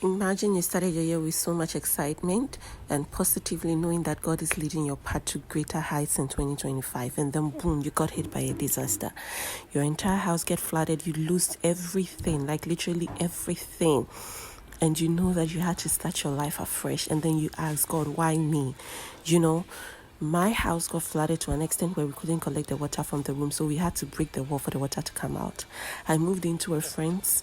Imagine you started your year with so much excitement and positively knowing that God is leading your path to greater heights in 2025, and then boom, you got hit by a disaster. Your entire house get flooded, you lose everything, like literally everything. And you know that you had to start your life afresh, and then you ask God, why me? My house got flooded to an extent where we couldn't collect the water from the room, so we had to break the wall for the water to come out. I moved into a friend's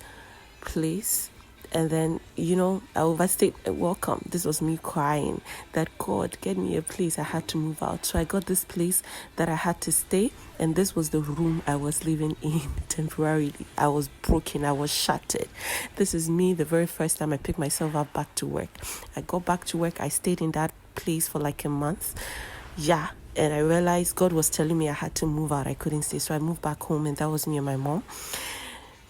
place, and then, I overstayed a welcome. This was me crying that God, get me a place. I had to move out. So I got this place that I had to stay, and this was the room I was living in temporarily. I was broken. I was shattered. This is me the very first time I picked myself up back to work. I got back to work. I stayed in that place for like a month. Yeah. And I realized God was telling me I had to move out. I couldn't stay. So I moved back home, and that was me and my mom.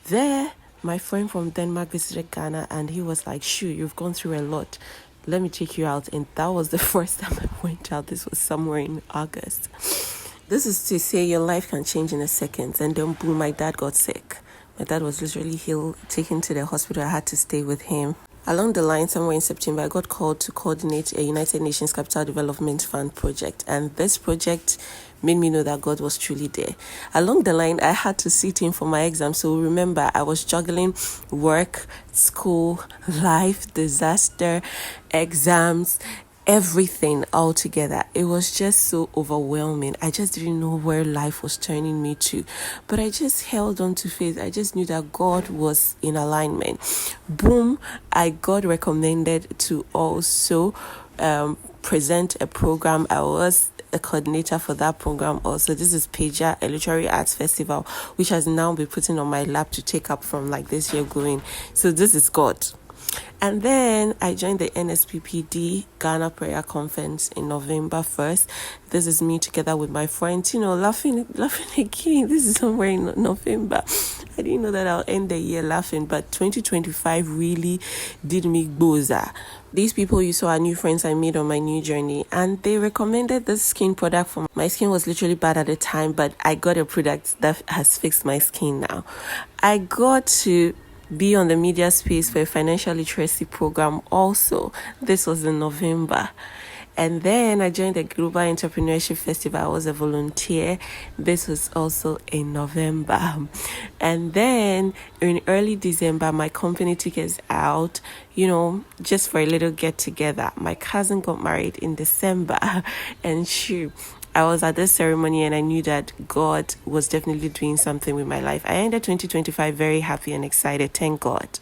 There, my friend from Denmark visited Ghana, and he was like, "Shoo, you've gone through a lot. Let me take you out." And that was the first time I went out. This was somewhere in August. This is to say your life can change in a second. And then boom, my dad got sick. My dad was literally taken to the hospital. I had to stay with him. Along the line, somewhere in September, I got called to coordinate a United Nations Capital Development Fund project. And this project made me know that God was truly there. Along the line, I had to sit in for my exam. So remember, I was juggling work, school, life, disaster, exams, everything all together. It was just so overwhelming. I just didn't know where life was turning me to, but I just held on to faith. I just knew that God was in alignment. Boom, I got recommended to also present a program. I was a coordinator for that program also. This is Peja, a literary arts festival, which has now been putting on my lap to take up from like this year going. So this is God. And then I joined the NSPPD Ghana Prayer Conference in November 1st. This is me together with my friends, laughing again. This is somewhere in November. I didn't know that I'll end the year laughing, but 2025 really did me boza. These people you saw are new friends I made on my new journey, and they recommended this skin product for my skin. Was literally bad at the time, but I got a product that has fixed my skin now. I got to be on the media space for a financial literacy program also. This was in November. And then I joined the Global Entrepreneurship Festival. I was a volunteer. This was also in November. And then in early December, my company took us out, just for a little get together. My cousin got married in December, and I was at this ceremony, and I knew that God was definitely doing something with my life. I ended 2025 very happy and excited. Thank God.